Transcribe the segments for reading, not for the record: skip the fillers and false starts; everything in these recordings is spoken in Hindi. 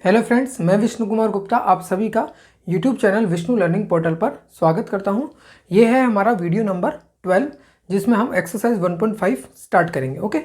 हेलो फ्रेंड्स, मैं विष्णु कुमार गुप्ता आप सभी का YouTube channel Vishnu learning portal पर स्वागत करता हूं। ये है हमारा वीडियो नंबर 12 जिसमें हम एक्सरसाइज 1.5 स्टार्ट करेंगे। ओके,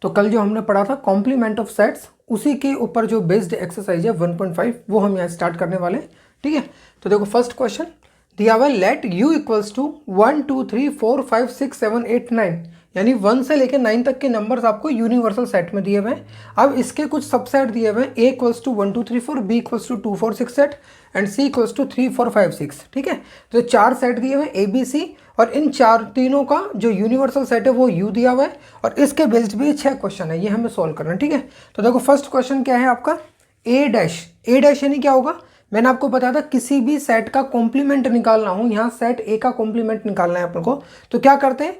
तो कल जो हमने पढ़ा था कॉम्प्लीमेंट ऑफ सेट्स, उसी के ऊपर जो बेस्ड एक्सरसाइज है 1.5 वो हम यहाँ स्टार्ट करने वाले हैं। ठीक है, तो देखो फर्स्ट क्वेश्चन दिया हुआ है, लेट u इक्वल्स टू 1 2 3 4 5 6 7 8 9, यानी 1 से लेकर 9 तक के नंबर्स आपको यूनिवर्सल सेट में दिए हुए हैं। अब इसके कुछ सबसेट दिए हुए हैं, a equals to 1 2 3 4, b equals to 2 4 6 8 and c equals to 3 4 5 6। ठीक है, तो चार सेट दिए हुए हैं a b c, और इन तीनों का जो यूनिवर्सल सेट है वो u दिया हुआ है, और इसके बेस्ड भी 6 क्वेश्चन है, ये हमें सॉल्व करना है। ठीक है, तो देखो फर्स्ट क्वेश्चन क्या है आपका, a डैश यानी क्या होगा, मैंने आपको बताया था किसी भी सेट का कॉम्प्लीमेंट निकालना हो, यहाँ सेट ए का कॉम्प्लीमेंट निकालना है अपन को, तो क्या करते हैं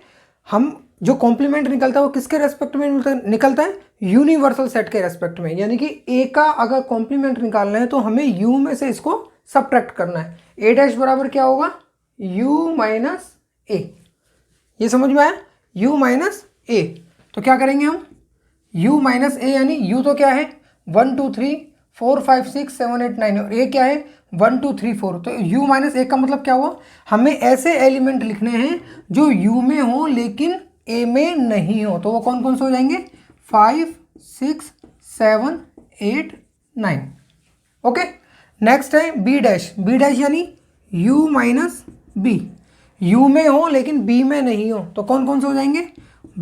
हम, जो कॉम्प्लीमेंट निकलता है वो किसके रेस्पेक्ट में निकलता है, यूनिवर्सल सेट के रेस्पेक्ट में। यानी कि ए का अगर कॉम्प्लीमेंट निकालना है तो हमें यू में से इसको सबट्रैक्ट करना है। ए डैश बराबर क्या होगा, यू माइनस ए, ये समझ में आया, यू माइनस ए। तो क्या करेंगे हम, यू माइनस ए, यानी यू तो क्या है 1 2 3 4 5 6 7 8 9, और ए क्या है 1 2 3 4। तो u माइनस ए का मतलब क्या हुआ, हमें ऐसे एलिमेंट लिखने हैं जो u में हो लेकिन a में नहीं हो। तो वो कौन कौन से हो जाएंगे, 5 6 7 8 9। ओके, नेक्स्ट है b डैश यानी u माइनस b, u में हो लेकिन b में नहीं हो, तो कौन कौन से हो जाएंगे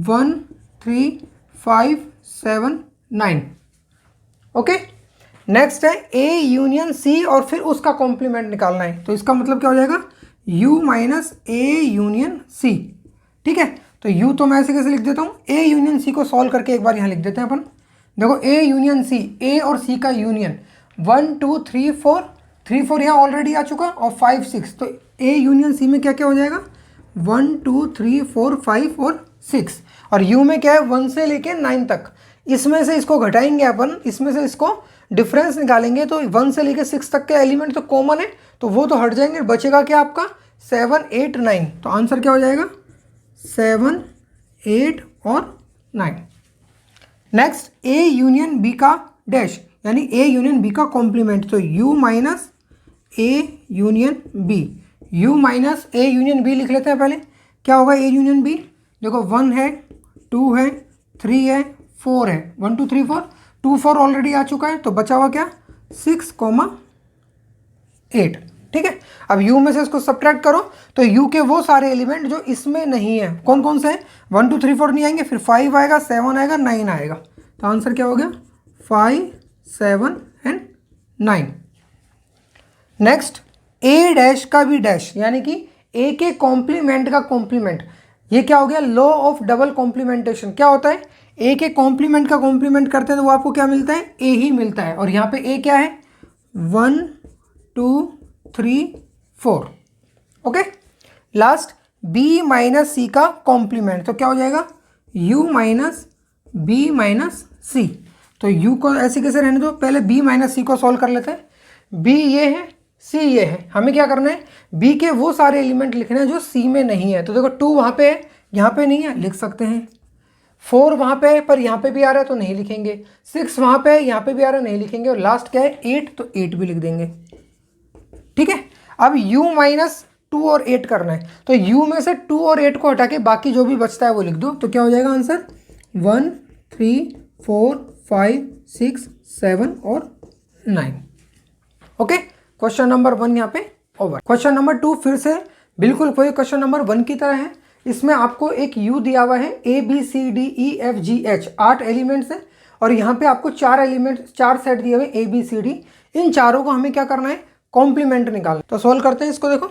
1 3 5 7 9। ओके, नेक्स्ट है a यूनियन c, और फिर उसका कॉम्प्लीमेंट निकालना है, तो इसका मतलब क्या हो जाएगा u minus a union c। ठीक है, तो u तो मैं ऐसे कैसे लिख देता हूँ, a यूनियन c को सॉल्व करके एक बार यहाँ लिख देते हैं अपन। देखो a यूनियन c, a और c का यूनियन 1 2 3 4, 3 4 यहाँ ऑलरेडी आ चुका, और 5 6, तो a यूनियन c में क्या क्या हो जाएगा 1 2 3 4 5 और 6, और u में क्या है 1 से लेके 9 तक। इसमें से इसको घटाएंगे अपन, इसमें से इसको डिफरेंस निकालेंगे, तो 1 से लेके 6 तक के एलिमेंट तो कॉमन है, तो वो तो हट जाएंगे, बचेगा क्या आपका 7 8 9। तो आंसर क्या हो जाएगा 7 8 और 9। नेक्स्ट a यूनियन b का डैश, यानी a यूनियन b का कॉम्प्लीमेंट, तो u minus a union b, u minus a union b लिख लेते हैं पहले। क्या होगा a यूनियन b, देखो 1 है 2 है 3 है 4 है, 1 2 3 4, 2 4 ऑलरेडी आ चुका है, तो बचा हुआ क्या 6 8। ठीक है, अब u में से इसको सब्ट्रैक्ट करो, तो u के वो सारे एलिमेंट जो इसमें नहीं है कौन कौन से हैं, 1 2 3 4 नहीं आएंगे, फिर 5 आएगा 7 आएगा 9 आएगा, तो आंसर क्या हो गया 5 7 एंड 9। नेक्स्ट a डैश का भी डैश, यानी कि a के कॉम्प्लीमेंट का कॉम्प्लीमेंट, ये क्या हो गया लॉ ऑफ डबल कॉम्प्लीमेंटेशन। क्या होता है, a के कॉम्प्लीमेंट का कॉम्प्लीमेंट करते हैं तो वो आपको क्या मिलता है, a ही मिलता है, और यहाँ पे a क्या है 1 2 3 4। Okay, last b minus c का कॉम्प्लीमेंट, तो क्या हो जाएगा u minus b minus c। तो u को ऐसे कैसे रहने दो, पहले b माइनस c को सॉल्व कर लेते हैं। b ये है c ये है, हमें क्या करना है b के वो सारे एलिमेंट लिखने हैं जो c में नहीं है। तो देखो 2 वहाँ पे है, यहाँ पे नहीं है, लिख सकते हैं। 4 वहाँ पे है पर यहाँ पे भी आ रहा है तो नहीं लिखेंगे। 6 वहाँ पे है, यहाँ पे भी आ रहा है, नहीं लिखेंगे। और लास्ट क्या है 8, तो 8 भी लिख देंगे। ठीक है, अब u माइनस 2 और 8 करना है, तो u में से 2 और 8 को हटा के बाकी जो भी बचता है वो लिख दो, तो क्या हो जाएगा आंसर 1 3 4 5 6 7 और 9। ओके, क्वेश्चन नंबर 1 यहाँ पे ओवर। क्वेश्चन नंबर 2 फिर से बिल्कुल वही क्वेश्चन नंबर 1 की तरह है। इसमें आपको एक u दिया हुआ है, a b c d e f g h 8 elements हैं, और यहाँ पे आपको 4 सेट दिए हुए a b c d, इन चारों को हमें क्या करना है कॉम्प्लीमेंट निकालना। तो सॉल्व करते हैं इसको। देखो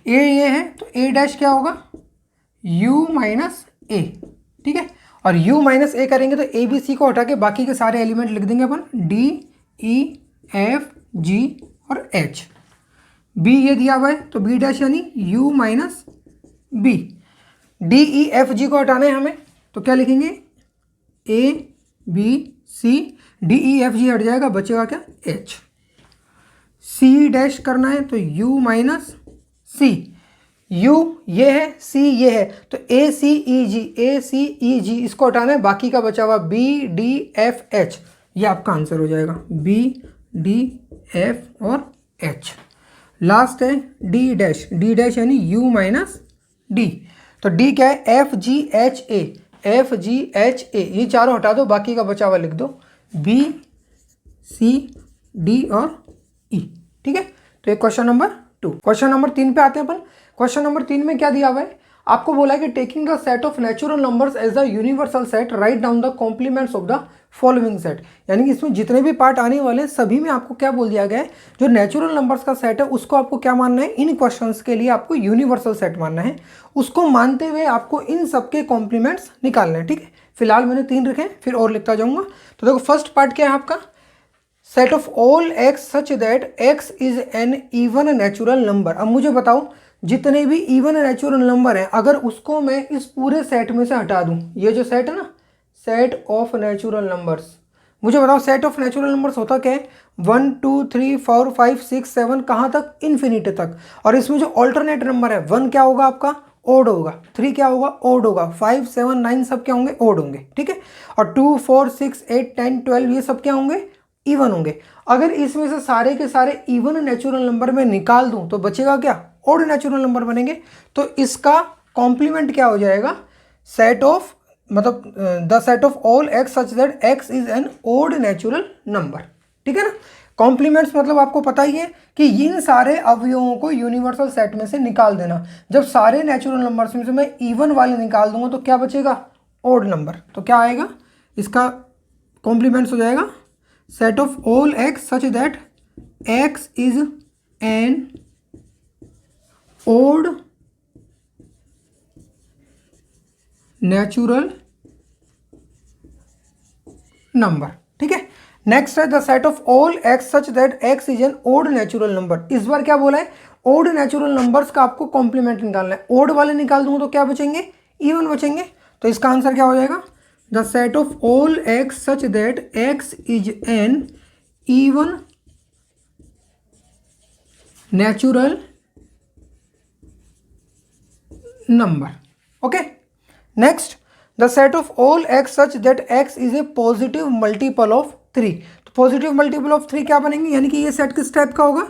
a ये है, तो a डैश क्या होगा u माइनस a। ठीक है, और u माइनस a करेंगे तो a b c को हटा के बाकी के सारे एलिमेंट लिख देंगे अपन, d e f g और h। b ये दिया हुआ है, तो b डैश यानी u minus b। d e f g को हटाना है हमें, तो क्या लिखेंगे a b c, d e f g हट जाएगा, बचेगा क्या h। c डैश करना है, तो u माइनस c, u ये है c ये है, तो a c e g इसको हटाना है, बाकी का बचा हुआ b d f h, ये आपका आंसर हो जाएगा b डी एफ और एच। लास्ट है डी डैश, डी डैश यानी यू माइनस डी। तो डी क्या है, F G H A, F G H A, ये चारों हटा दो, बाकी का बचा हुआ लिख दो, बी सी डी और ई। ठीक है, तो ये क्वेश्चन नंबर 2। क्वेश्चन नंबर 3 पे आते हैं अपन। क्वेश्चन नंबर 3 में क्या दिया हुआ है, आपको बोला है कि taking the set of natural numbers as the universal set write down the complements of the following set. यानी कि इसमें जितने भी पार्ट आने वाले हैं सभी में आपको क्या बोल दिया गया है, जो नेचुरल नंबर्स का सेट है उसको आपको क्या मानना है, इन क्वेश्चंस के लिए आपको यूनिवर्सल सेट मानना है। उसको मानते हुए आपको इन सबके कॉम्प्लीमेंट्स निकालने हैं। ठीक है, फिलहाल मैंने 3 रखे हैं, फिर और लिखता जाऊंगा। तो देखो फर्स्ट पार्ट क्या है आपका, set of all x such that x is N even natural number. अब मुझे बताओ जितने भी इवन नेचुरल नंबर हैं, अगर उसको मैं इस पूरे सेट में से हटा दूं, ये जो सेट है ना, सेट ऑफ नेचुरल नंबर्स, मुझे बताओ सेट ऑफ नेचुरल नंबर्स होता क्या है, 1 2 3 4 5 6 7 कहाँ तक, इन्फिनिटी तक। और इसमें जो ऑल्टरनेट नंबर है, 1 क्या होगा आपका, ओड होगा, 3 क्या होगा, ओड होगा, 5 7 9 सब क्या होंगे, ओड होंगे। ठीक है, और 2 4 6 8 10 12 ये सब क्या होंगे, इवन होंगे। अगर इसमें से सारे के सारे इवन नेचुरल नंबर में निकाल दूं तो बचेगा क्या, ओड नेचुरल नंबर बनेंगे। तो इसका कॉम्प्लीमेंट क्या हो जाएगा, सेट ऑफ, मतलब the set of all x such that x is an odd natural number. ठीक है ना, कॉम्प्लीमेंट्स मतलब आपको पता ही है कि इन सारे अवयवों को यूनिवर्सल सेट में से निकाल देना। जब सारे नेचुरल नंबर्स में से मैं इवन वाले निकाल दूंगा तो क्या बचेगा, ओड नंबर। तो क्या आएगा, इसका कॉम्प्लीमेंट्स हो जाएगा set of all x such that x is an odd natural number. ठीक है, नेक्स्ट है the set of all x such that x is an odd natural number. इस बार क्या बोला है, ओड नेचुरल नंबर्स का आपको कॉम्प्लीमेंट निकालना है। ओड वाले निकाल दूंगा तो क्या बचेंगे, इवन बचेंगे। तो इसका आंसर क्या हो जाएगा, the set of all x such that x is N even natural number. Okay, next the set of all x such that x is a positive multiple of 3। तो पॉजिटिव मल्टीपल ऑफ 3 क्या बनेंगे, यानी कि ये सेट किस टाइप का होगा,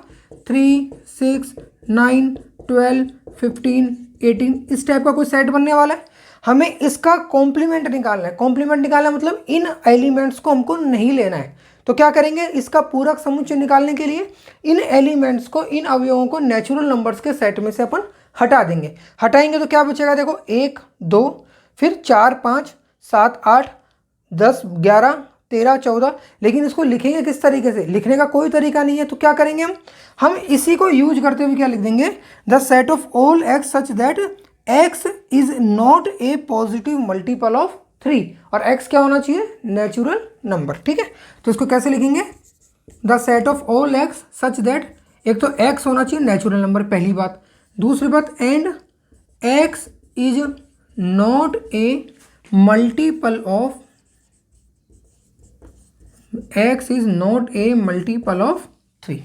3 6 9 12 15 18 इस टाइप का कोई सेट बनने वाला है। हमें इसका कॉम्प्लीमेंट निकालना है। कॉम्प्लीमेंट निकालना मतलब इन एलिमेंट्स को हमको नहीं लेना है। तो क्या करेंगे, इसका पूरक समुच्चय निकालने के लिए इन एलिमेंट्स को, इन अवयवों को नेचुरल नंबर्स के सेट में से अपन हटा देंगे। हटाएंगे तो क्या बचेगा, देखो 1 2 फिर 4 5 7 8 10 11 13 14। लेकिन इसको लिखेंगे किस तरीके से, लिखने का कोई तरीका नहीं है। तो क्या करेंगे हम इसी को यूज करते हुए क्या लिख देंगे, the set of all x such that x is not A positive multiple of 3। और एक्स क्या होना चाहिए, नेचुरल नंबर। ठीक है, तो इसको कैसे लिखेंगे, the set of all x such that, एक तो एक्स होना चाहिए नेचुरल नंबर, पहली बात। दूसरी बात, and x is not A multiple of, x is not A multiple of 3।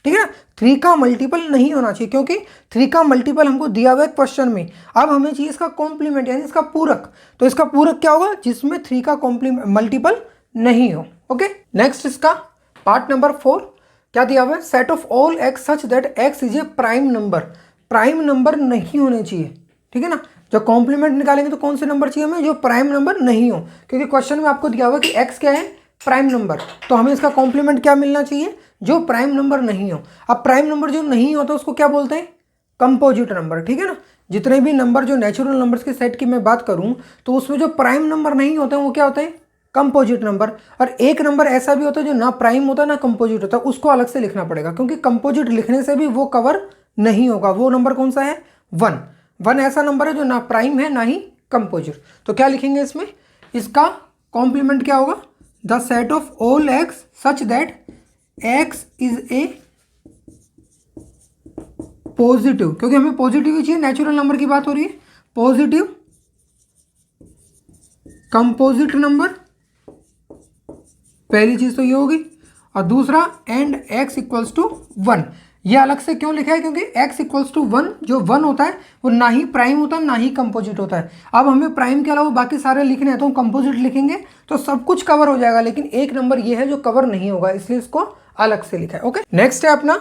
ठीक है, 3 का मल्टीपल नहीं होना चाहिए, क्योंकि 3 का मल्टीपल हमको दिया हुआ है क्वेश्चन में। अब हमें चाहिए इसका कॉम्प्लीमेंट यानी इसका पूरक। तो इसका पूरक क्या होगा, जिसमें 3 का कॉम्प्लीमेंट मल्टीपल नहीं हो। ओके, नेक्स्ट इसका पार्ट नंबर 4 क्या दिया हुआ है, set of all x such that x is a prime number. Prime number नहीं होने चाहिए। ठीक है ना, जब कॉम्प्लीमेंट निकालेंगे तो कौन से नंबर चाहिए हमें, जो प्राइम नंबर नहीं हो, क्योंकि क्वेश्चन में आपको दिया हुआ कि एक्स क्या है, प्राइम नंबर। तो हमें इसका कॉम्प्लीमेंट क्या मिलना चाहिए, जो प्राइम नंबर नहीं हो। अब प्राइम नंबर जो नहीं होता उसको क्या बोलते हैं, कंपोजिट नंबर। ठीक है ना, जितने भी नंबर जो नेचुरल नंबर्स के सेट की मैं बात करूं तो उसमें जो प्राइम नंबर नहीं होते हैं वो क्या होते हैं, कंपोजिट नंबर। और एक नंबर ऐसा भी होता है जो ना प्राइम होता है ना कंपोजिट होता है, उसको अलग से लिखना पड़ेगा, क्योंकि कंपोजिट लिखने से भी वो कवर नहीं होगा। वो नंबर कौन सा है, 1। 1 ऐसा नंबर है जो ना प्राइम है ना ही कंपोजिट। तो क्या लिखेंगे इसमें, इसका कॉम्प्लीमेंट क्या होगा, the set of all x such that x is a positive, क्योंकि हमें पॉजिटिव ही चाहिए, नेचुरल नंबर की बात हो रही है, पॉजिटिव कंपोजिट नंबर, पहली चीज तो ये होगी। और दूसरा, एंड एक्स इक्वल्स टू 1। ये अलग से क्यों लिखा है, क्योंकि x इक्वल्स टू 1, जो 1 होता है वो ना ही प्राइम होता है ना ही कंपोजिट होता है। अब हमें प्राइम के अलावा बाकी सारे लिखने हैं तो हम कंपोजिट लिखेंगे तो सब कुछ कवर हो जाएगा, लेकिन एक नंबर ये है जो कवर नहीं होगा, इसलिए इसको अलग से लिखा है। ओके, नेक्स्ट है अपना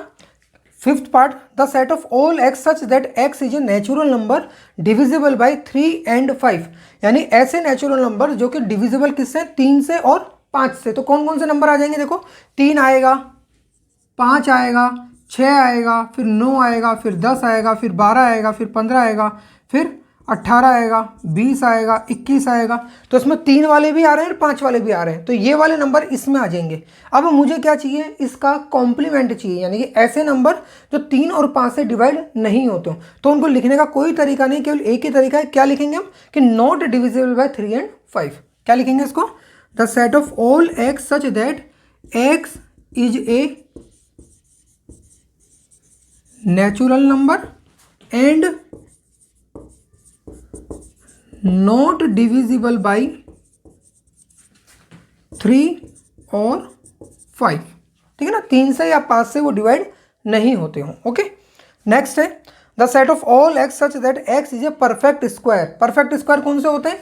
fifth part, the set of all x such that x is a natural number divisible by 3 and 5। यानी ऐसे नेचुरल नंबर जो कि डिविजिबल किससे, 3 से और 5 से। तो कौन कौन से नंबर आ जाएंगे, देखो 3 आएगा, 5 आएगा, 6 आएगा, फिर 9 आएगा, फिर 10 आएगा, फिर 12 आएगा, फिर 15 आएगा, फिर 18 आएगा, 20 आएगा, 21 आएगा। तो इसमें 3 वाले भी आ रहे हैं, 5 वाले भी आ रहे हैं, तो ये वाले नंबर इसमें आ जाएंगे। अब मुझे क्या चाहिए, इसका कॉम्प्लीमेंट चाहिए, यानी कि ऐसे नंबर जो 3 और 5 से डिवाइड नहीं होते हो। तो उनको लिखने का कोई तरीका नहीं, केवल एक ही तरीका है। क्या लिखेंगे हम कि नॉट डिविजिबल बाय 3 and 5। क्या लिखेंगे इसको, the set of all x such that x is a natural number and not divisible by 3 और 5। ठीक है ना, 3 से या 5 से वो डिवाइड नहीं होते हो। ओके, नेक्स्ट है the set of all x such that x is a perfect square. Perfect square कौन से होते हैं,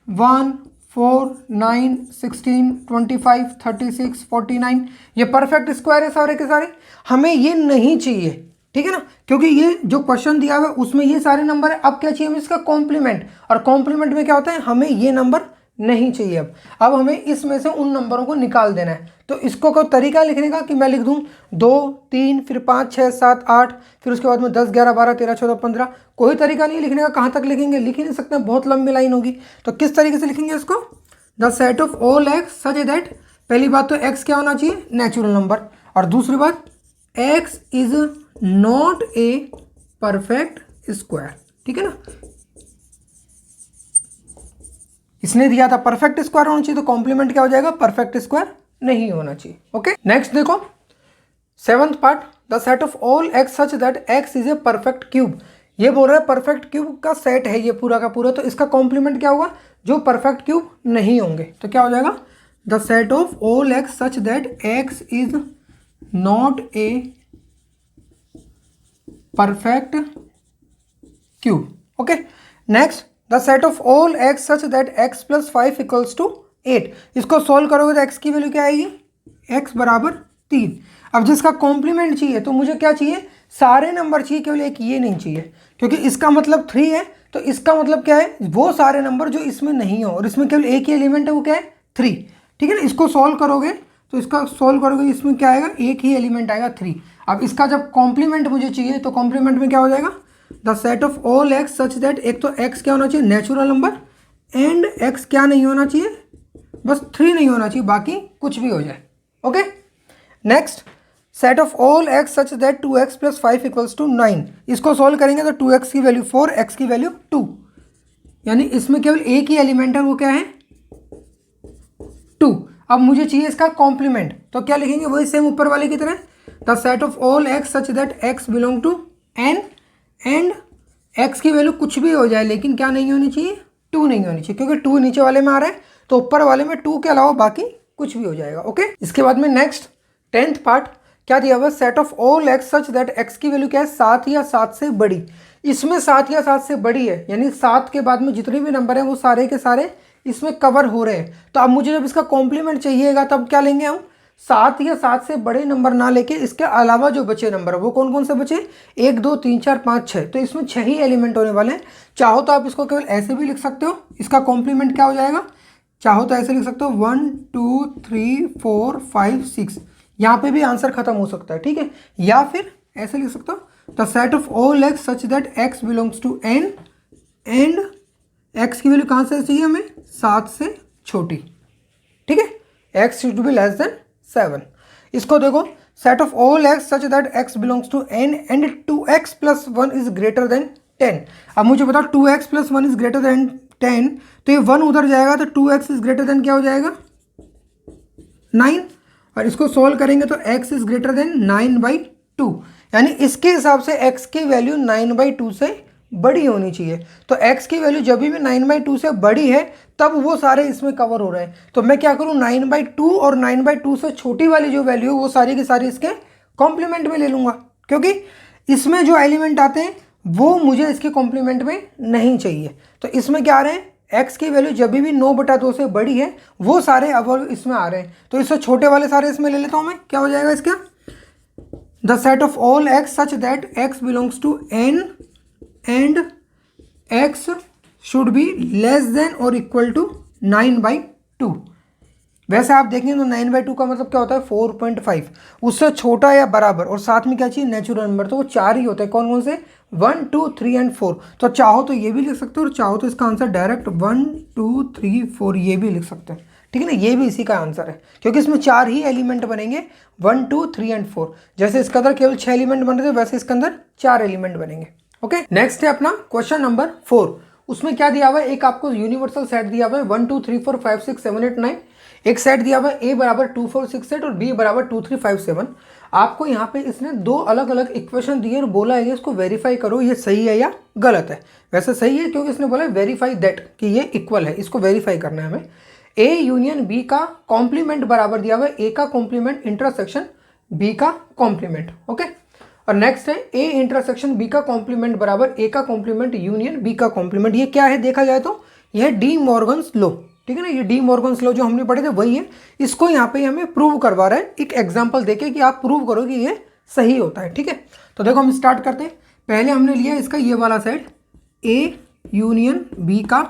1, 4, 9, 16, 25, 36, 49। ये परफेक्ट स्क्वायर है सारे के सारे। हमें ये नहीं चाहिए, ठीक है ना, क्योंकि ये जो क्वेश्चन दिया हुआ है उसमें ये सारे नंबर है। अब क्या चाहिए हमें, इसका कॉम्प्लीमेंट, और कॉम्प्लीमेंट में क्या होता है, हमें ये नंबर नहीं चाहिए। अब हमें इसमें से उन नंबरों को निकाल देना है। तो इसको कोई तरीका लिखने का कि मैं लिख दूं 2, 3, फिर 5, 6, 7, 8, फिर उसके बाद में 10, 11, 12, 13, 14, 15। कोई तरीका नहीं लिखने का। कहाँ तक लिखेंगे, लिख ही नहीं सकते, बहुत लंबी लाइन होगी। तो किस तरीके से लिखेंगे इसको, the set of all x such that, पहली बात तो एक्स क्या होना चाहिए, नेचुरल नंबर, और दूसरी बात x is not a perfect square. ठीक है ना, इसने दिया था परफेक्ट स्क्वायर होना चाहिए, तो कॉम्प्लीमेंट क्या हो जाएगा, परफेक्ट स्क्वायर नहीं होना चाहिए। ओके, नेक्स्ट देखो 7th part, the set of all x such that x is a perfect cube. ये बोल रहा है परफेक्ट क्यूब का सेट है ये पूरा का पूरा, तो इसका कॉम्प्लीमेंट क्या होगा, जो परफेक्ट क्यूब नहीं होंगे। तो क्या हो जाएगा, the set of all x such that x is not a perfect cube. Okay, next the set of all x such that x plus 5 equals to 8। इसको सोल्व करोगे तो एक्स की वैल्यू क्या आएगी, एक्स बराबर 3। अब जिसका कॉम्प्लीमेंट चाहिए तो मुझे क्या चाहिए, सारे नंबर चाहिए, केवल एक ये नहीं चाहिए, क्योंकि इसका मतलब 3 है। तो इसका मतलब क्या है, वो सारे नंबर जो इसमें नहीं हो, और इसमें केवल एक ही एलिमेंट है, वो क्या है, 3। ठीक है ना, इसको सोल्व करोगे तो इसका सोल्व करोगे, इसमें क्या आएगा, एक ही एलिमेंट आएगा 3। अब इसका जब कॉम्प्लीमेंट मुझे चाहिए तो कॉम्प्लीमेंट में क्या हो जाएगा, the set of all x such that, एक तो एक्स क्या होना चाहिए, नेचुरल नंबर, एंड एक्स क्या नहीं होना चाहिए, बस 3 नहीं होना चाहिए, बाकी कुछ भी हो जाए। Okay, next set of all x such that 2x plus 5 equals to 9। इसको सोल्व करेंगे तो 2x की वैल्यू 4, x की वैल्यू 2, यानी इसमें केवल एक ही एलिमेंट है, वो क्या है, 2। अब मुझे चाहिए इसका कॉम्प्लीमेंट, तो क्या लिखेंगे, वही सेम ऊपर वाले की तरह, the set of all x such that x belong to n and x की वैल्यू कुछ भी हो जाए, लेकिन क्या नहीं होनी चाहिए, 2 नहीं होनी चाहिए, क्योंकि 2 नीचे वाले में आ रहा है, तो ऊपर वाले में 2 के अलावा बाकी कुछ भी हो जाएगा। ओके, इसके बाद में नेक्स्ट 10th पार्ट क्या दिया हुआ, set of all x such that x की वैल्यू क्या है, 7 या 7 से बड़ी। इसमें 7 या 7 से बड़ी है, यानी 7 के बाद में जितने भी नंबर हैं वो सारे के सारे इसमें कवर हो रहे हैं। तो अब मुझे जब इसका कॉम्प्लीमेंट चाहिएगा तब क्या लेंगे हम, 7 या 7 से बड़े नंबर ना लेके इसके अलावा जो बचे नंबर वो कौन कौन से बचे, 1, 2, 3, 4, 5, 6। तो इसमें 6 ही एलिमेंट होने वाले हैं। चाहो तो आप इसको केवल ऐसे भी लिख सकते हो, इसका कॉम्प्लीमेंट क्या हो जाएगा, चाहो तो ऐसे लिख सकते हो 1, 2, 3, 4, 5, 6। यहाँ पे भी आंसर खत्म हो सकता है, ठीक है, या फिर ऐसे लिख सकते हो, the set of all x such that x belongs to n and x की वैल्यू कहाँ से चाहिए हमें, 7 से छोटी। ठीक है, x should be less than 7। इसको देखो, set of all x such that x belongs to n and 2x plus 1 is greater than 10। अब मुझे बताओ 2x plus 1 is greater than 10, तो ये 1 उधर जाएगा, तो 2x इज ग्रेटर देन क्या हो जाएगा, 9। और इसको सोल्व करेंगे तो x इज ग्रेटर देन 9/2, यानी इसके हिसाब से x की वैल्यू 9/2 से बड़ी होनी चाहिए। तो x की वैल्यू जब भी 9/2 से बड़ी है तब वो सारे इसमें कवर हो रहे हैं। तो मैं क्या करूँ, 9/2 और 9/2 से छोटी वाली जो वैल्यू है वो सारी की सारी इसके कॉम्प्लीमेंट में ले लूँगा, क्योंकि इसमें जो एलिमेंट आते हैं वो मुझे इसके कॉम्प्लीमेंट में नहीं चाहिए। तो इसमें क्या आ रहे हैं, x की वैल्यू जब भी 9/2 से बड़ी है वो सारे अब इसमें आ रहे हैं, तो इससे छोटे वाले सारे इसमें ले लेता हूँ मैं। क्या हो जाएगा इसका, the set of all x such that x belongs to n and x should be less than और इक्वल टू 9/2। वैसे आप देखेंगे तो 9/2 का मतलब क्या होता है 4.5, उससे छोटा या बराबर, और साथ में क्या चाहिए नेचुरल नंबर, तो वो 4 ही होते हैं। कौन कौन से, 1 2 3 एंड 4। तो चाहो तो ये भी लिख सकते हो और चाहो तो इसका आंसर डायरेक्ट 1 2 3 4 ये भी लिख सकते हैं, ठीक है ना। ये भी इसी का आंसर है क्योंकि इसमें 4 ही एलिमेंट बनेंगे, 1 2 3 एंड 4। जैसे इसके अंदर केवल 6 एलिमेंट बन रहे थे वैसे इसके अंदर 4 एलिमेंट बनेंगे। ओके, नेक्स्ट है अपना क्वेश्चन नंबर 4। उसमें क्या दिया हुआ है, एक आपको यूनिवर्सल सेट दिया हुआ है 1 2 3 4 5 6 7 8 9। एक सेट दिया हुआ है a बराबर 2 4 6 8 और b बराबर 2 3 5 7। आपको यहाँ पे इसने 2 अलग अलग इक्वेशन दिए और बोला है इसको वेरीफाई करो ये सही है या गलत है। वैसे सही है क्योंकि इसने बोला है वेरीफाई दैट कि ये इक्वल है, इसको वेरीफाई करना है हमें। a यूनियन b का कॉम्प्लीमेंट बराबर दिया हुआ है a का कॉम्प्लीमेंट इंटरसेक्शन b का कॉम्प्लीमेंट। ओके, और नेक्स्ट है a इंटरसेक्शन b का कॉम्प्लीमेंट बराबर a का कॉम्प्लीमेंट यूनियन b का कॉम्प्लीमेंट। ये क्या है देखा जाए तो यह डी मॉर्गन्स लॉ, ठीक है ना। ये डी मॉर्गन्स लॉ जो हमने पढ़े थे वही है। इसको यहाँ पे हमें प्रूव करवा रहा है एक एग्जांपल देके कि आप प्रूव करो कि ये सही होता है, ठीक है। तो देखो हम स्टार्ट करते हैं। पहले हमने लिया इसका ये वाला सेट a यूनियन b का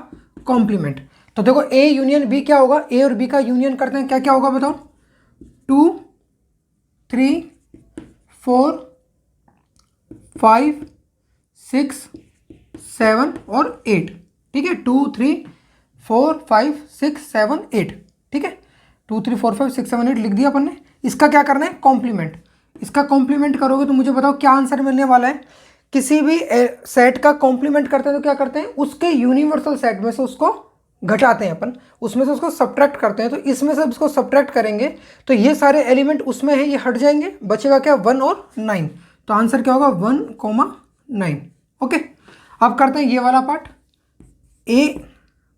कॉम्प्लीमेंट। तो देखो a यूनियन b क्या होगा, a और b का यूनियन करते हैं, क्या क्या होगा बताओ, 2 3 4 5 6 7 और 8, ठीक है। 2 3 4 5 6 7 8, ठीक है। 2 3 4 5 6 7 8 लिख दिया अपन ने। इसका क्या करना है कॉम्प्लीमेंट। इसका कॉम्प्लीमेंट करोगे तो मुझे बताओ क्या आंसर मिलने वाला है। किसी भी सेट का कॉम्प्लीमेंट करते हैं तो क्या करते हैं, उसके यूनिवर्सल सेट में से उसको घटाते हैं अपन, उसमें से उसको सब्ट्रैक्ट करते हैं। तो इसमें से उसको सब्ट्रैक्ट करेंगे तो ये सारे एलिमेंट उसमें है ये हट जाएंगे, बचेगा क्या 1 और 9। तो आंसर क्या होगा 1,9। ओके, अब करते हैं ये वाला part, a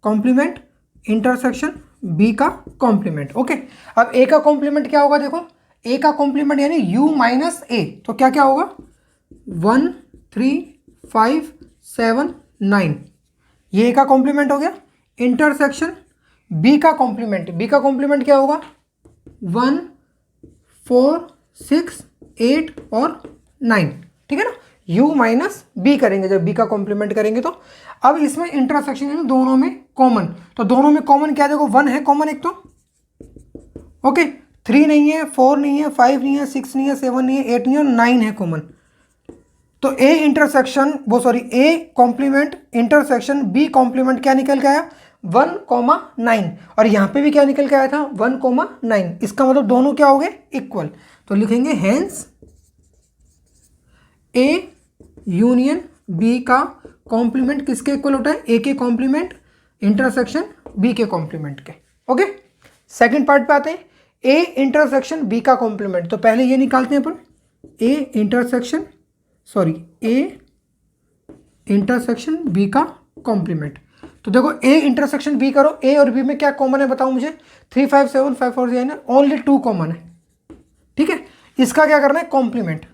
complement intersection b का कॉम्प्लीमेंट। ओके, अब a का कॉम्प्लीमेंट क्या होगा, देखो a का कॉम्प्लीमेंट यानी u माइनस a, तो क्या क्या होगा 1 3 5 7 9, ये a का कॉम्प्लीमेंट हो गया। इंटरसेक्शन b का कॉम्प्लीमेंट, b का कॉम्प्लीमेंट क्या होगा 1 4 6 8 और 9, ठीक है ना। u माइनस बी करेंगे जब b का कॉम्प्लीमेंट करेंगे तो। अब इसमें इंटरसेक्शन है दोनों में कॉमन, तो दोनों में कॉमन क्या, देखो 1 है कॉमन एक तो, ओके 3 नहीं है 4 नहीं है 5 नहीं है 6 नहीं है 7 नहीं है 8 नहीं है और 9 है कॉमन। तो a intersection a complement intersection b complement क्या निकल के आया 1,9, और यहाँ पे भी क्या निकल के आया था 1,9। इसका मतलब दोनों क्या हो गए इक्वल। तो लिखेंगे हेंस a यूनियन b का कॉम्प्लीमेंट किसके इक्वल होता है, a के कॉम्प्लीमेंट इंटरसेक्शन b के कॉम्प्लीमेंट के। ओके, सेकंड पार्ट पे आते हैं, a इंटरसेक्शन b का कॉम्प्लीमेंट। तो पहले ये निकालते हैं अपन a इंटरसेक्शन b का कॉम्प्लीमेंट। तो देखो a इंटरसेक्शन b करो, a और b में क्या कॉमन है बताओ मुझे, 3 5 7 5 4 9 ओनली 2 कॉमन है, ठीक है। इसका क्या करना है कॉम्प्लीमेंट,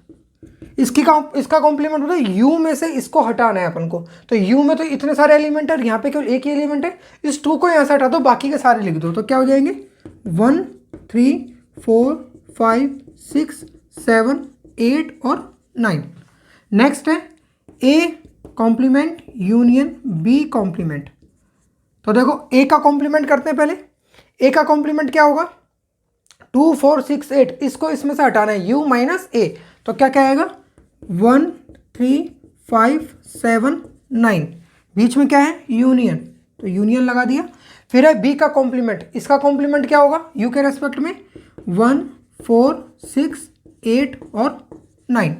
इसका कॉम्प्लीमेंट होता है u में से इसको हटाना है अपन को। तो u में तो इतने सारे एलिमेंट है, यहाँ पे केवल एक ही एलिमेंट है, इस 2 को यहाँ से हटा दो बाकी के सारे लिख दो। तो क्या हो जाएंगे 1 3 4 5 6 7 8 और 9। नेक्स्ट है a complement union b complement. तो देखो a का कॉम्प्लीमेंट करते हैं पहले। a का कॉम्प्लीमेंट क्या होगा 2 4 6 8, इसको इसमें से हटाना है u माइनस a। तो क्या क्या आएगा 1 3 5 7 9, बीच में क्या है यूनियन, तो यूनियन लगा दिया। फिर है b का कॉम्प्लीमेंट, इसका कॉम्प्लीमेंट क्या होगा u के रेस्पेक्ट में 1 4 6 8 और 9।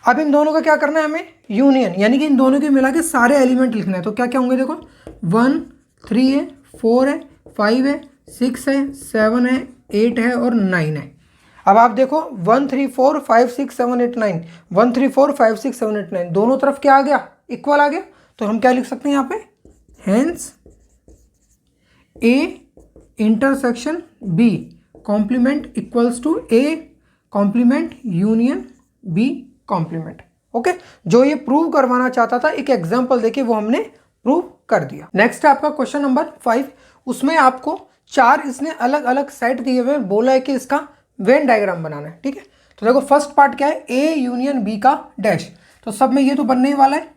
अब इन दोनों का क्या करना है हमें यूनियन, यानी कि इन दोनों के मिला के सारे एलिमेंट लिखना है। तो क्या क्या होंगे देखो 1 3 है 4 है 5 है 6 है 7 है 8 है और 9 है। अब आप देखो 1 3 4 5 6 7 8 9, 1 3 4 5 6 7 8 9 दोनों तरफ क्या आ गया इक्वल आ गया। तो हम क्या लिख सकते हैं यहाँ पे hence a intersection b complement equals to a complement union b complement. Okay, जो ये प्रूव करवाना चाहता था एक एग्जांपल देके वो हमने प्रूव कर दिया। नेक्स्ट है आपका क्वेश्चन नंबर 5। उसमें आपको 4 इसने अलग अलग सेट दिए हुए, बोला है कि इसका वेन डायग्राम बनाना है। ठीक है, तो देखो फर्स्ट पार्ट क्या है, ए यूनियन बी का डैश। तो सब में ये तो बनने ही वाला है,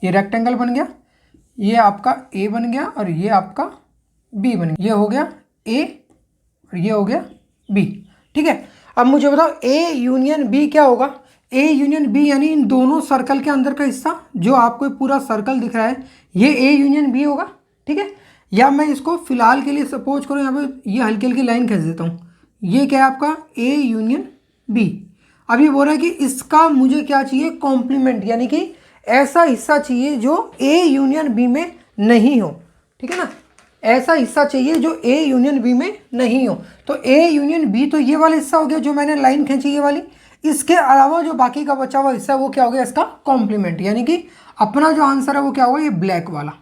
ये रेक्टेंगल बन गया, ये आपका ए बन गया और ये आपका बी बन गया, ये हो गया ए और ये हो गया बी। ठीक है, अब मुझे बताओ ए यूनियन बी क्या होगा। ए यूनियन बी यानी इन दोनों सर्कल के अंदर का हिस्सा, जो आपको पूरा सर्कल दिख रहा है, ये ए यूनियन बी होगा। ठीक है, या मैं इसको फिलहाल के लिए सपोज करूँ, यहाँ पे ये हल्की हल्की लाइन खींच देता हूँ, ये क्या है आपका ए यूनियन बी। अब ये बोल रहा है कि इसका मुझे क्या चाहिए, कॉम्प्लीमेंट, यानी कि ऐसा हिस्सा चाहिए जो ए यूनियन बी में नहीं हो। ठीक है ना, ऐसा हिस्सा चाहिए जो ए यूनियन बी में नहीं हो। तो ए यूनियन बी तो ये वाला हिस्सा हो गया जो मैंने लाइन खींची ये वाली, इसके अलावा जो बाकी का बचा हुआ हिस्सा है वो क्या हो गया, इसका कॉम्प्लीमेंट। यानी कि अपना जो आंसर है वो क्या होगा, ये ब्लैक वाला।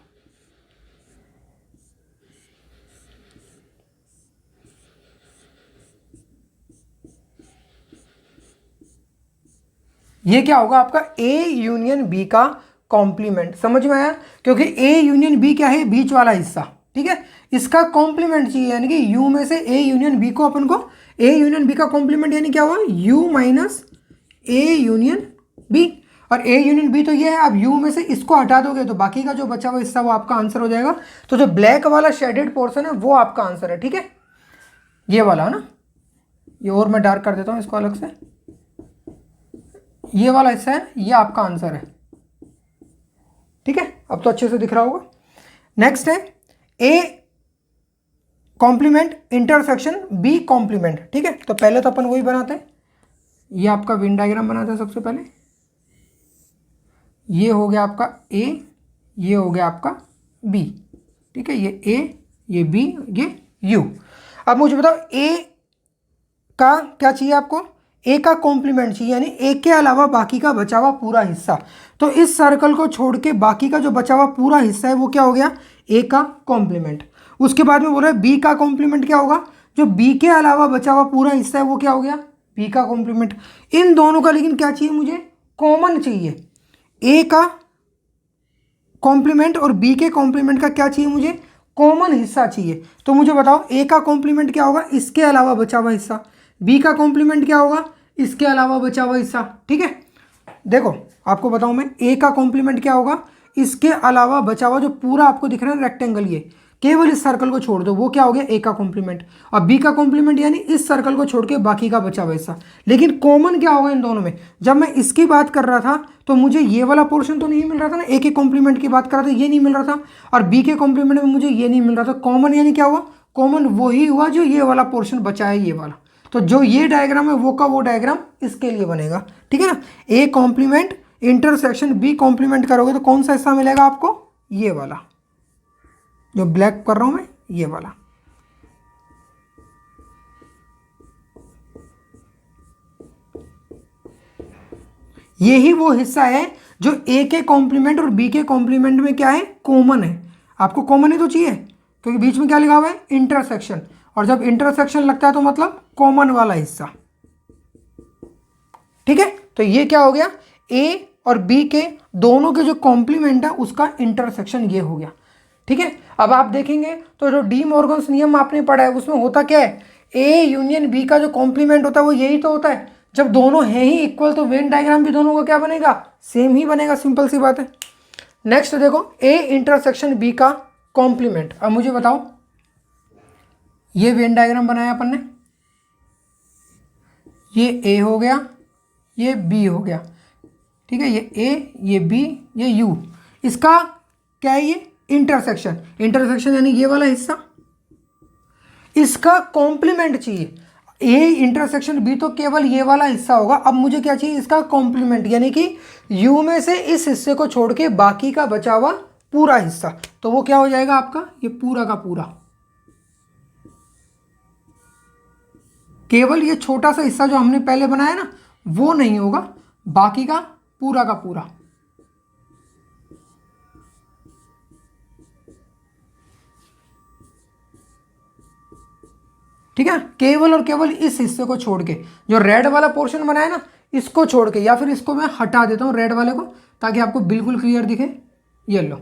ये क्या होगा आपका ए यूनियन बी का कॉम्प्लीमेंट। समझ में आया, क्योंकि ए यूनियन बी क्या है, बीच वाला हिस्सा। ठीक है, इसका कॉम्प्लीमेंट चाहिए, यानी कि यू में से ए यूनियन बी को अपन को, ए यूनियन बी का कॉम्प्लीमेंट यानी क्या हुआ, U minus A union B. और ए यूनियन बी तो ये है, अब यू में से इसको हटा दोगे तो बाकी का जो बचा हुआ हिस्सा वो आपका आंसर हो जाएगा। तो जो ब्लैक वाला शेडेड पोर्शन है वो आपका आंसर है। ठीक है, ये वाला है ना, ये और मैं डार्क कर देता हूँ इसको अलग से, ये वाला हिस्सा है, ये आपका आंसर है। ठीक है, अब तो अच्छे से दिख रहा होगा। नेक्स्ट है A complement intersection B complement. ठीक है, तो पहले तो अपन वही बनाते हैं, ये आपका वेन डायग्राम बनाते हैं सबसे पहले। ये हो गया आपका ए, ये हो गया आपका बी। ठीक है, ये ए, ये बी, ये यू। अब मुझे बताओ ए का क्या चाहिए आपको, ए का कॉम्प्लीमेंट चाहिए, यानी ए के अलावा बाकी का बचा हुआ पूरा हिस्सा। तो इस सर्कल को छोड़ के बाकी का जो बचा हुआ पूरा हिस्सा है वो क्या हो गया, ए का कॉम्प्लीमेंट। उसके बाद में बोल रहा है बी का कॉम्प्लीमेंट क्या होगा, जो बी के अलावा बचा हुआ पूरा हिस्सा है वो क्या हो गया, बी का कॉम्प्लीमेंट। इन दोनों का लेकिन क्या चाहिए मुझे, कॉमन चाहिए। ए का कॉम्प्लीमेंट और बी के कॉम्प्लीमेंट का क्या चाहिए मुझे, कॉमन हिस्सा चाहिए। तो मुझे बताओ ए का कॉम्प्लीमेंट क्या होगा, इसके अलावा बचा हुआ हिस्सा। बी का कॉम्प्लीमेंट क्या होगा, इसके अलावा बचा हुआ हिस्सा। ठीक है, देखो आपको बताऊं मैं, ए का कॉम्प्लीमेंट क्या होगा, इसके अलावा बचा हुआ जो पूरा आपको दिख रहा है रेक्टेंगल, ये केवल इस सर्कल को छोड़ दो, वो क्या हो गया, ए का कॉम्प्लीमेंट। और बी का कॉम्प्लीमेंट यानी इस सर्कल को छोड़ के बाकी का बचा हुआ हिस्सा। लेकिन कॉमन क्या होगा इन दोनों में, जब मैं इसकी बात कर रहा था तो मुझे ये वाला पोर्शन तो नहीं मिल रहा था ना, ए के कॉम्प्लीमेंट की बात कर रहा था, ये नहीं मिल रहा था, और बी के कॉम्प्लीमेंट में मुझे ये नहीं मिल रहा था। कॉमन यानी क्या हुआ, कॉमन वही हुआ जो ये वाला पोर्शन बचा है, ये वाला। तो जो ये डायग्राम है वो का वो डायग्राम इसके लिए बनेगा। ठीक है ना, A complement intersection B complement करोगे तो कौन सा हिस्सा मिलेगा आपको, ये वाला जो ब्लैक कर रहा हूं मैं, ये वाला। यही वो हिस्सा है जो ए के कॉम्प्लीमेंट और बी के कॉम्प्लीमेंट में क्या है, कॉमन है। आपको कॉमन ही तो चाहिए, क्योंकि बीच में क्या लिखा हुआ है, इंटरसेक्शन। और जब इंटरसेक्शन लगता है तो मतलब कॉमन वाला हिस्सा। ठीक है, तो ये क्या हो गया, ए और बी के दोनों के जो कॉम्प्लीमेंट है उसका इंटरसेक्शन ये हो गया। ठीक है, अब आप देखेंगे तो जो डी मॉर्गन्स नियम आपने पढ़ा है उसमें होता क्या है, ए यूनियन बी का जो कॉम्प्लीमेंट होता है वो यही तो होता है। जब दोनों हैं ही इक्वल तो वेन डायग्राम भी दोनों का क्या बनेगा, सेम ही बनेगा, सिंपल सी बात है। नेक्स्ट देखो ए इंटरसेक्शन बी का कॉम्प्लीमेंट। अब मुझे बताओ, ये वेन डायग्राम बनाया अपन ने, ये ए हो गया, ये बी हो गया। ठीक है, ये ए, ये बी, ये यू। इसका क्या है, ये इंटरसेक्शन। इंटरसेक्शन यानी ये वाला हिस्सा, इसका कॉम्प्लीमेंट चाहिए। ए इंटरसेक्शन बी तो केवल ये वाला हिस्सा होगा। अब मुझे क्या चाहिए, इसका कॉम्प्लीमेंट, यानी कि यू में से इस हिस्से को छोड़ के बाकी का बचा हुआ पूरा हिस्सा। तो वो क्या हो जाएगा आपका, ये पूरा का पूरा। केवल ये छोटा सा हिस्सा जो हमने पहले बनाया ना वो नहीं होगा, बाकी का पूरा। ठीक है, केवल और केवल इस हिस्से को छोड़ के जो रेड वाला पोर्शन बनाया ना, इसको छोड़ के, या फिर इसको मैं हटा देता हूँ रेड वाले को ताकि आपको बिल्कुल क्लियर दिखे। ये लो,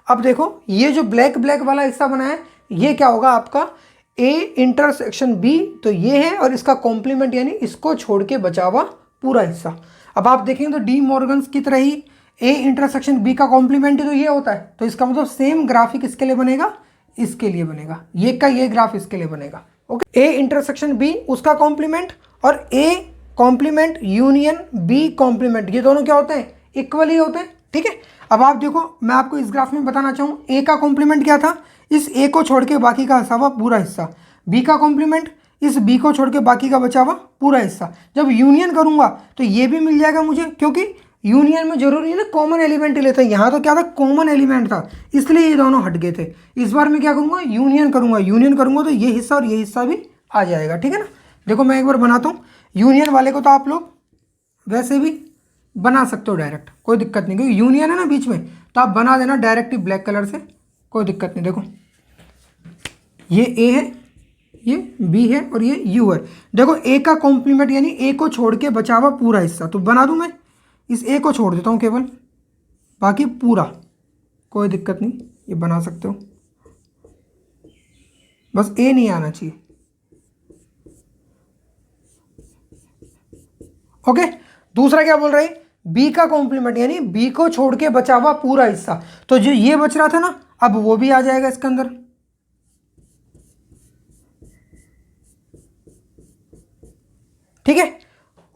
अब देखो ये जो ब्लैक ब्लैक वाला हिस्सा बना है ये क्या होगा आपका ए इंटरसेक्शन बी, तो ये है, और इसका कॉम्प्लीमेंट यानी इसको छोड़ के बचा हुआ पूरा हिस्सा। अब आप देखेंगे तो डी मॉर्गन्स की तरह ही ए इंटरसेक्शन बी का कॉम्प्लीमेंट तो ये होता है, तो इसका मतलब सेम ग्राफिक इसके लिए बनेगा, इसके लिए बनेगा, ये का ये ग्राफ इसके लिए बनेगा। ओके, ए इंटरसेक्शन बी उसका कॉम्प्लीमेंट और A complement union B complement, ये दोनों क्या होते हैं, इक्वली होते हैं। ठीक है, अब आप देखो मैं आपको इस ग्राफ में बताना चाहूँ, ए का कॉम्प्लीमेंट क्या था, इस ए को छोड़ के बाकी का बचा हुआ पूरा हिस्सा, बी का कॉम्प्लीमेंट इस बी को छोड़ के बाकी का बचा हुआ पूरा हिस्सा। जब यूनियन करूंगा तो ये भी मिल जाएगा मुझे, क्योंकि यूनियन में जरूरी है ना कॉमन एलिमेंट ही लेते हैं, यहाँ तो क्या था कॉमन एलिमेंट था, इसलिए ये दोनों हट गए थे। इस बार मैं क्या करूँगा, यूनियन करूँगा, यूनियन करूँगा तो ये हिस्सा और ये हिस्सा भी आ जाएगा। ठीक है ना, देखो मैं एक बार बनाता हूँ। यूनियन वाले को तो आप लोग वैसे भी बना सकते हो डायरेक्ट, कोई दिक्कत नहीं, क्योंकि यूनियन है ना बीच में, तो आप बना देना डायरेक्ट ही ब्लैक कलर से, कोई दिक्कत नहीं। देखो ये ए है, ये बी है और ये यू है। देखो ए का कॉम्प्लीमेंट यानी ए को छोड़ के बचा हुआ पूरा हिस्सा, तो बना दूं मैं, इस ए को छोड़ देता हूँ केवल, बाकी पूरा, कोई दिक्कत नहीं, ये बना सकते हो, बस ए नहीं आना चाहिए। ओके, दूसरा क्या बोल रहे हैं, बी का कॉम्प्लीमेंट यानी बी को छोड़ के बचा हुआ पूरा हिस्सा, तो जो ये बच रहा था ना अब वो भी आ जाएगा इसके अंदर। ठीक है,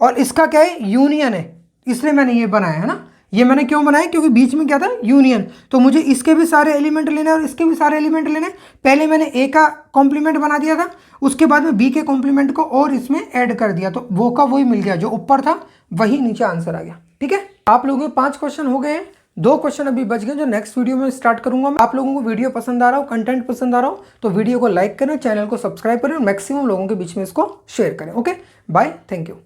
और इसका क्या है, यूनियन है, इसलिए मैंने ये बनाया है ना। ये मैंने क्यों बनाया, क्योंकि बीच में क्या था, यूनियन, तो मुझे इसके भी सारे एलिमेंट लेने और इसके भी सारे एलिमेंट लेने। पहले मैंने ए का कॉम्प्लीमेंट बना दिया था, उसके बाद में बी के कॉम्प्लीमेंट को और इसमें ऐड कर दिया, तो वो का वही मिल गया, जो ऊपर था वही नीचे आंसर आ गया। ठीक है, आप लोगों के 5 क्वेश्चन हो गए हैं, 2 क्वेश्चन अभी बच गए जो नेक्स्ट वीडियो में स्टार्ट करूंगा। आप लोगों को वीडियो पसंद आ रहा हो, कंटेंट पसंद आ रहा हो, तो वीडियो को लाइक करें, चैनल को सब्सक्राइब करें और मैक्सिमम लोगों के बीच में इसको शेयर करें। Okay, bye, thank you.